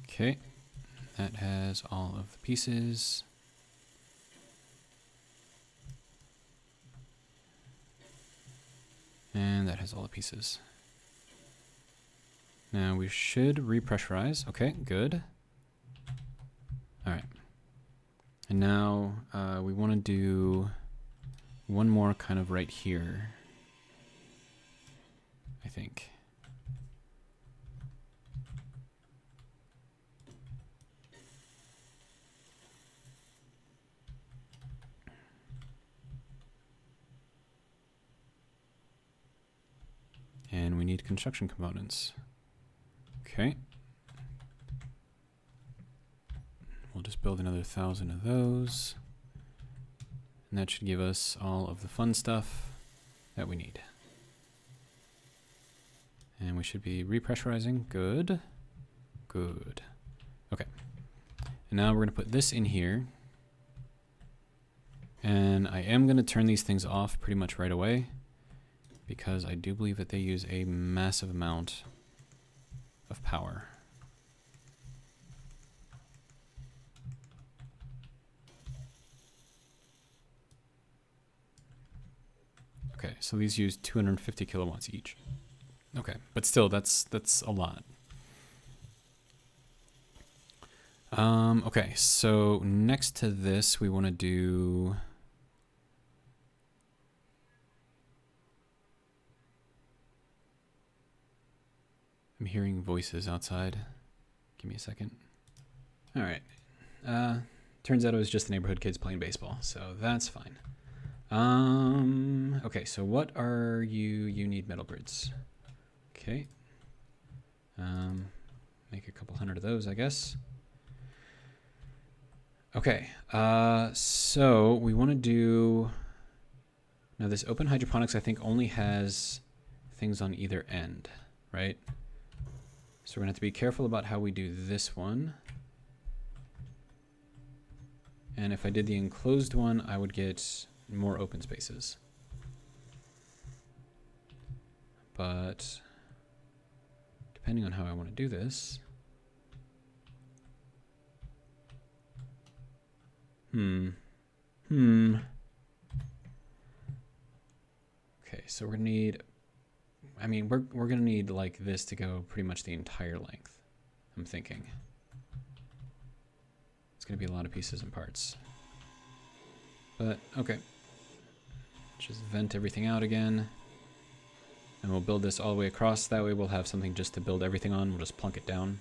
Okay, that has all of the pieces. And that has all the pieces. Now we should repressurize. Okay, good. All right. And now we want to do one more kind of right here, I think. And we need construction components. Okay. We'll just build another 1,000 of those. And that should give us all of the fun stuff that we need. And we should be repressurizing. Good. Good. Okay. And now we're going to put this in here. And I am going to turn these things off pretty much right away, because I do believe that they use a massive amount of power. Okay, so these use 250 kilowatts each. Okay, but still, that's a lot. Okay, so next to this, we want to do... I'm hearing voices outside. Give me a second. All right. Turns out it was just the neighborhood kids playing baseball, so that's fine. Okay, so what are you? You need metal grids. Okay. Make a couple hundred of those, I guess. Okay, so we want to do... Now this open hydroponics, I think, only has things on either end, right? So we're going to have to be careful about how we do this one. And if I did the enclosed one, I would get more open spaces. But depending on how I want to do this. Okay, so we're gonna need, I mean, we're gonna need like this to go pretty much the entire length, I'm thinking. It's gonna be a lot of pieces and parts. But, okay. Just vent everything out again. And we'll build this all the way across. That way we'll have something just to build everything on. We'll just plunk it down.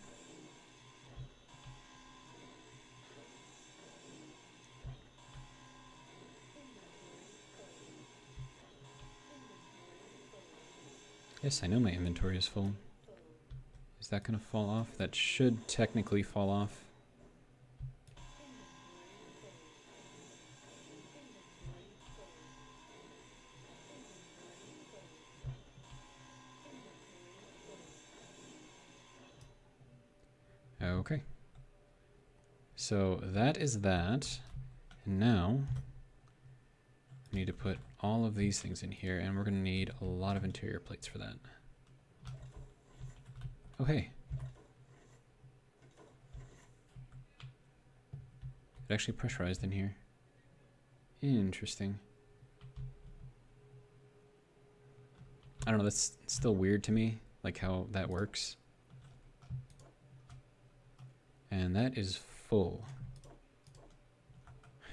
Yes, I know my inventory is full. Is that going to fall off? That should technically fall off. Okay. So that is that. And now I need to put all of these things in here, and we're going to need a lot of interior plates for that. Oh, hey. It actually pressurized in here. Interesting. I don't know, that's still weird to me, like how that works. And that is full.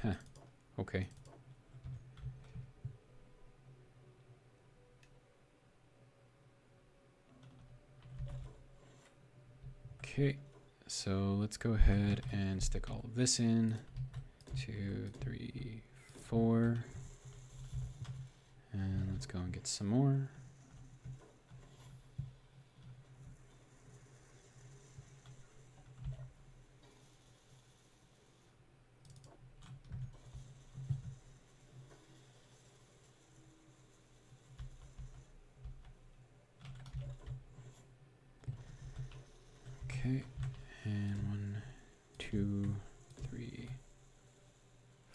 Huh. Okay. Okay, so let's go ahead and stick all of this in. 2, 3, 4. And let's go and get some more. Okay, and 1, 2, 3,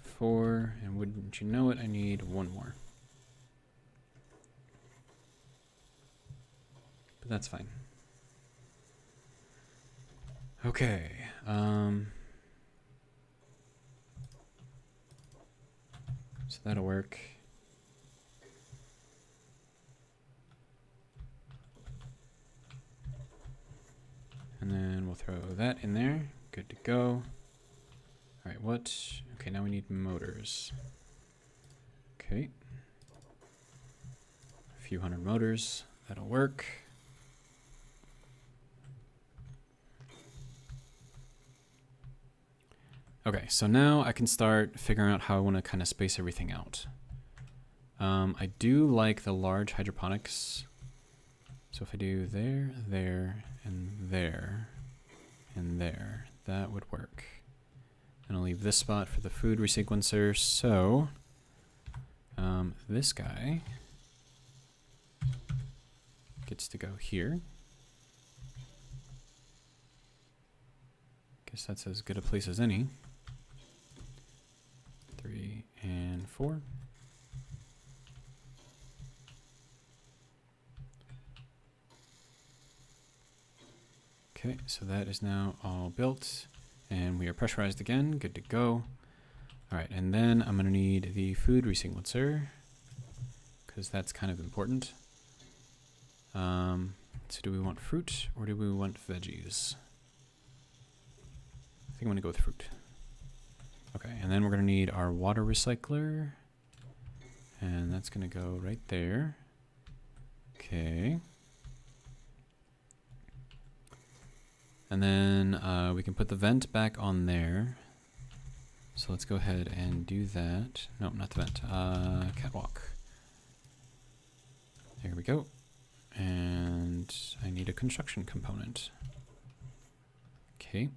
4, and wouldn't you know it, I need one more. But that's fine. Okay, so that'll work. And then we'll throw that in there. Good to go. All right, what? Okay, now we need motors. Okay. A few hundred motors. That'll work. Okay, so now I can start figuring out how I want to kind of space everything out. I do like the large hydroponics. So if I do there, there, and there, and there, that would work. And I'll leave this spot for the food resequencer. So this guy gets to go here. Guess that's as good a place as any. 3 and 4. Okay, so that is now all built, and we are pressurized again. Good to go. All right, and then I'm going to need the food resequencer, because that's kind of important. So do we want fruit, or do we want veggies? I think I'm going to go with fruit. Okay, and then we're going to need our water recycler, and that's going to go right there. Okay. And then we can put the vent back on there. So let's go ahead and do that. No, not the vent. Catwalk. There we go. And I need a construction component. Okay.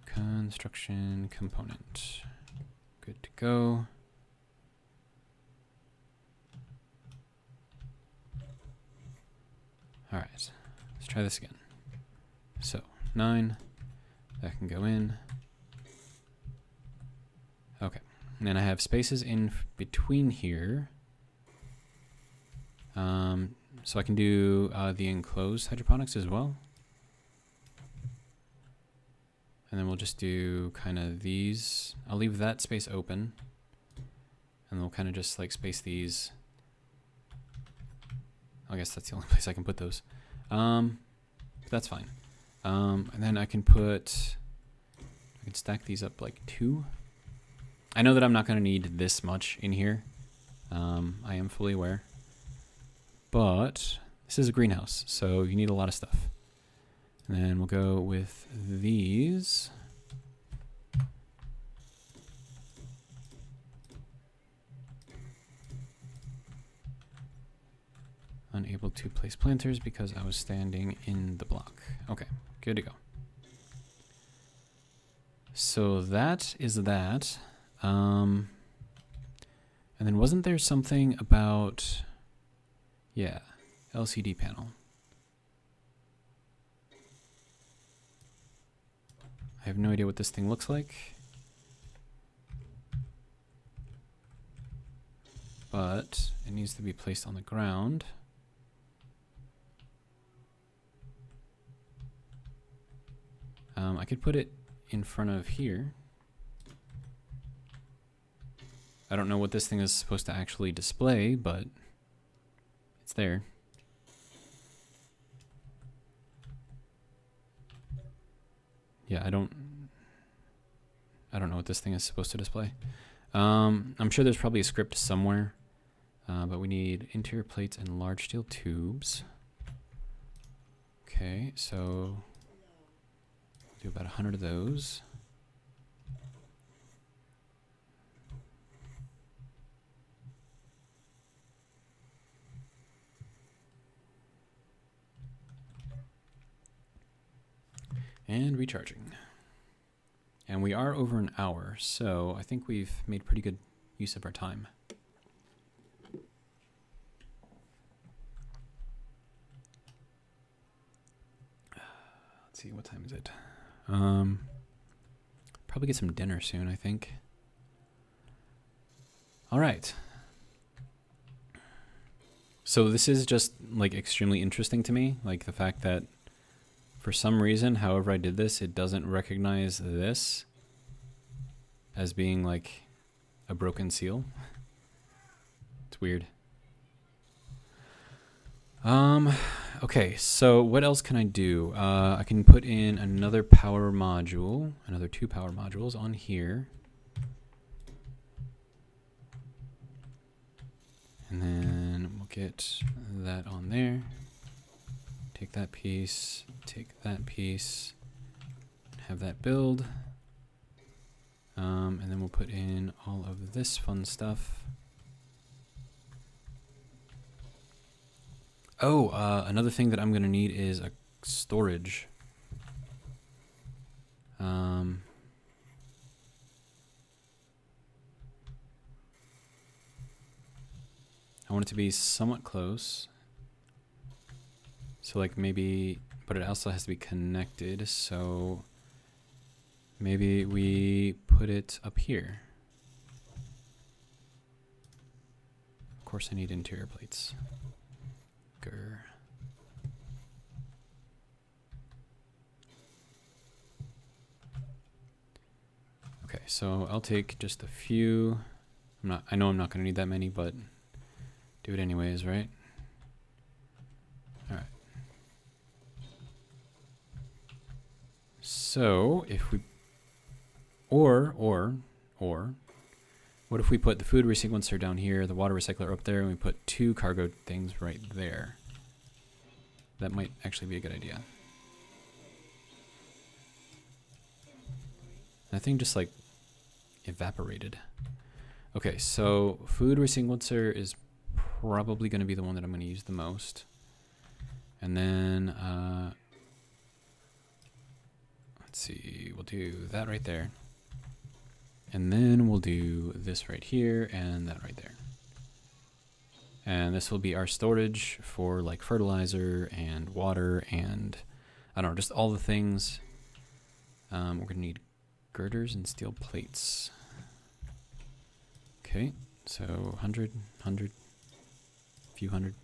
Construction component. Good to go. All right, let's try this again. So 9. That can go in. Okay. And then I have spaces in between here. So I can do the enclosed hydroponics as well. And then we'll just do kind of these. I'll leave that space open. And we'll kind of just like space these. I guess that's the only place I can put those. That's fine. And then I can stack these up like 2. I know that I'm not going to need this much in here. I am fully aware. But this is a greenhouse, so you need a lot of stuff. And then we'll go with these. Unable to place planters because I was standing in the block. Okay, good to go. So that is that. And then wasn't there something about... Yeah, LCD panel. I have no idea what this thing looks like. But it needs to be placed on the ground. I could put it in front of here. I don't know what this thing is supposed to actually display, but it's there. Yeah, I don't know what this thing is supposed to display. I'm sure there's probably a script somewhere, but we need interior plates and large steel tubes. Okay, so do about 100 of those. And recharging. And we are over an hour, so I think we've made pretty good use of our time. Let's see, what time is it? Probably get some dinner soon, I think. All right. So this is just like extremely interesting to me, like the fact that for some reason, however I did this, it doesn't recognize this as being like a broken seal. It's weird. Okay, so what else can I do? I can put in another power module, another 2 power modules on here. And then we'll get that on there. Take that piece, have that build. And then we'll put in all of this fun stuff. Oh, another thing that I'm going to need is a storage. I want it to be somewhat close. So like maybe, but it also has to be connected. So maybe we put it up here. Of course I need interior plates. Grr. Okay, so I'll take just a few. I know I'm not going to need that many, but do it anyways, right? All right. So if we, or, what if we put the food resequencer down here, the water recycler up there, and we put 2 cargo things right there? That might actually be a good idea. That thing just like evaporated. Okay, so food resequencer is probably going to be the one that I'm going to use the most. And then, let's see, we'll do that right there. And then we'll do this right here and that right there. And this will be our storage for like fertilizer and water and I don't know, just all the things. We're going to need girders and steel plates. Okay, so 100, 100, few hundred.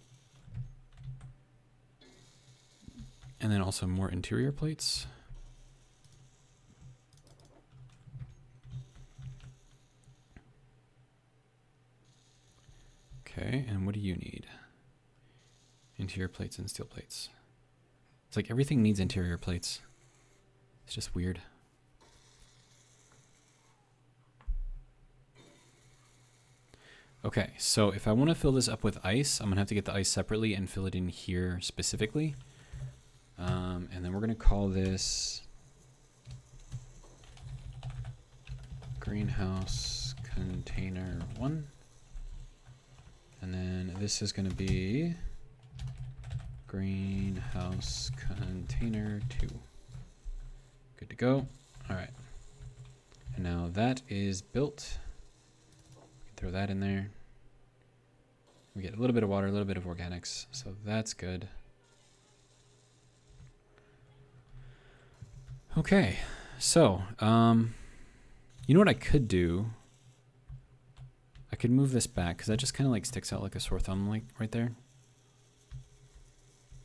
And then also more interior plates. Okay, and what do you need? Interior plates and steel plates. It's like everything needs interior plates. It's just weird. Okay, so if I want to fill this up with ice, I'm going to have to get the ice separately and fill it in here specifically. And then we're going to call this greenhouse container 1. And then this is going to be greenhouse container 2. Good to go. All right. And now that is built. We can throw that in there. We get a little bit of water, a little bit of organics, so that's good. Okay, so, you know what I could do? I could move this back, because that just kind of like sticks out like a sore thumb like right there.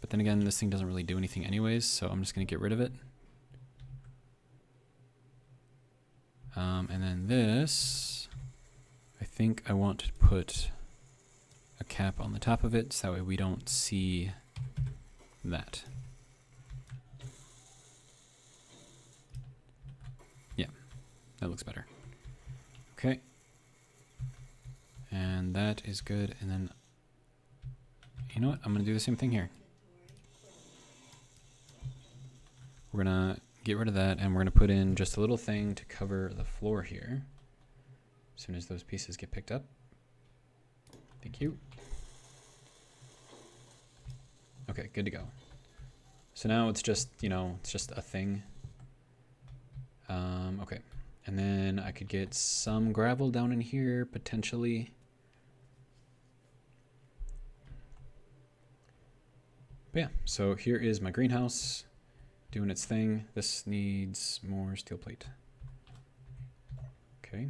But then again, this thing doesn't really do anything anyways, so I'm just going to get rid of it. And then this, I think I want to put a cap on the top of it, so that way we don't see that. Yeah, that looks better. Okay. And that is good, and then, you know what, I'm going to do the same thing here. We're going to get rid of that, and we're going to put in just a little thing to cover the floor here. As soon as those pieces get picked up. Thank you. Okay, good to go. So now it's just, you know, it's just a thing. Okay, and then I could get some gravel down in here, potentially. But yeah, so here is my greenhouse doing its thing. This needs more steel plate. Okay,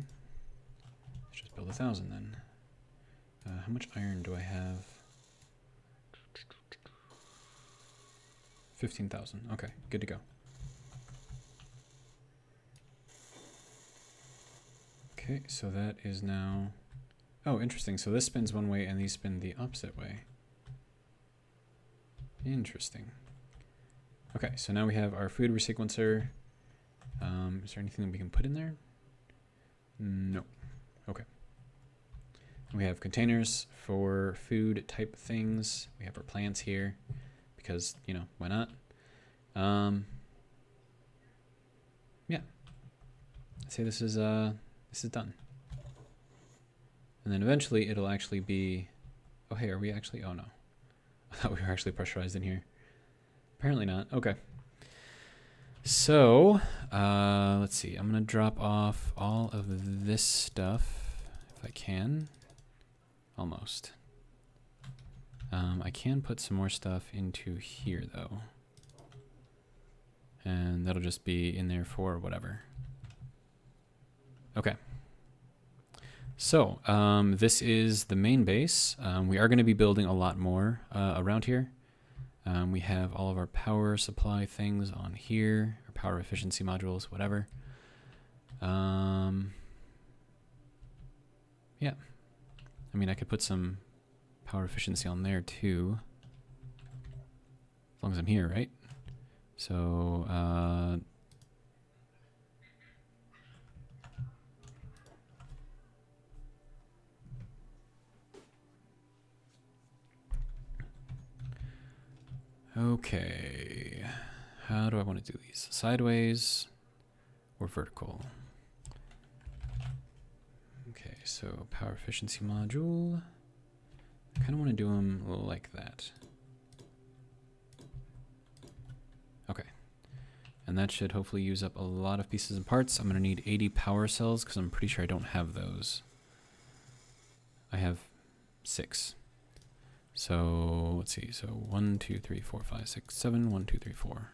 let's just build 1,000 then. How much iron do I have? 15,000. Okay, good to go. Okay, so that is now... Oh, interesting. So this spins one way and these spin the opposite way. Interesting. Okay, so now we have our food resequencer. Is there anything that we can put in there? No. Okay. We have containers for food type things. We have our plants here because, you know, why not? Yeah. I'd say this is done. And then eventually it'll actually be, oh hey, are we actually, oh no. I thought we were actually pressurized in here. Apparently not. Okay. So, let's see. I'm going to drop off all of this stuff if I can. Almost. I can put some more stuff into here though. And that'll just be in there for whatever. Okay. So, this is the main base. We are going to be building a lot more around here. We have all of our power supply things on here, our power efficiency modules, whatever. Yeah. I mean, I could put some power efficiency on there too. As long as I'm here, right? So, okay, how do I want to do these? Sideways or vertical? Okay, so power efficiency module. I kind of want to do them a little like that. Okay, and that should hopefully use up a lot of pieces and parts. I'm going to need 80 power cells because I'm pretty sure I don't have those. I have 6. So let's see. So 1, 2, 3, 4, 5, 6, 7. 1, 2, 3, 4.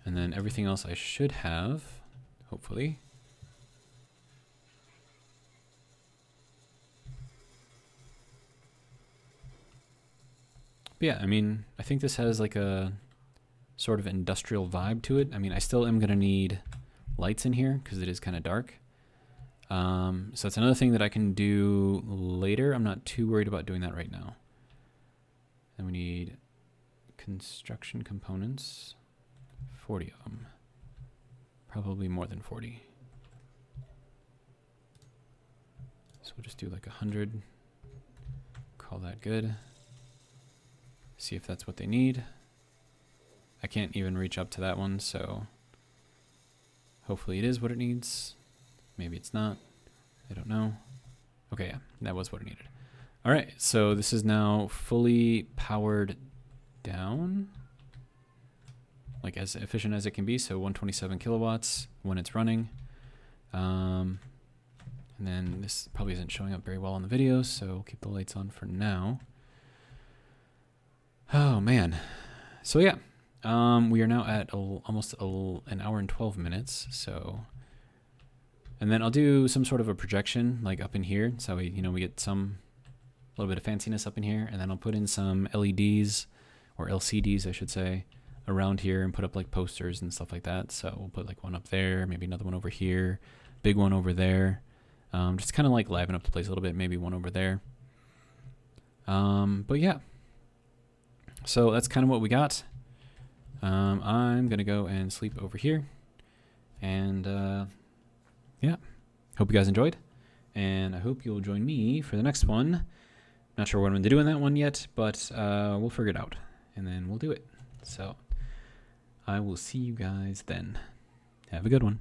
And then everything else I should have, hopefully. But yeah, I mean, I think this has like a sort of industrial vibe to it. I mean, I still am going to need lights in here because it is kind of dark. So that's another thing that I can do later. I'm not too worried about doing that right now. And we need construction components, 40 of them. Probably more than 40. So we'll just do like 100. Call that good. See if that's what they need. I can't even reach up to that one, so hopefully it is what it needs. Maybe it's not. I don't know. Okay, yeah, that was what it needed. All right, so this is now fully powered down, like as efficient as it can be. So 127 kilowatts when it's running. And then this probably isn't showing up very well on the video, so we'll keep the lights on for now. Oh man. So yeah, we are now at almost an hour and 12 minutes. So, and then I'll do some sort of a projection like up in here. So we get some little bit of fanciness up in here, and then I'll put in some LEDs or LCDs, I should say, around here and put up like posters and stuff like that. So we'll put like one up there, maybe another one over here, big one over there. Just kind of like liven up the place a little bit, maybe one over there. But yeah. So that's kind of what we got. I'm going to go and sleep over here. And yeah, hope you guys enjoyed. And I hope you'll join me for the next one. Not sure what I'm going to do in that one yet, but we'll figure it out. And then we'll do it. So I will see you guys then. Have a good one.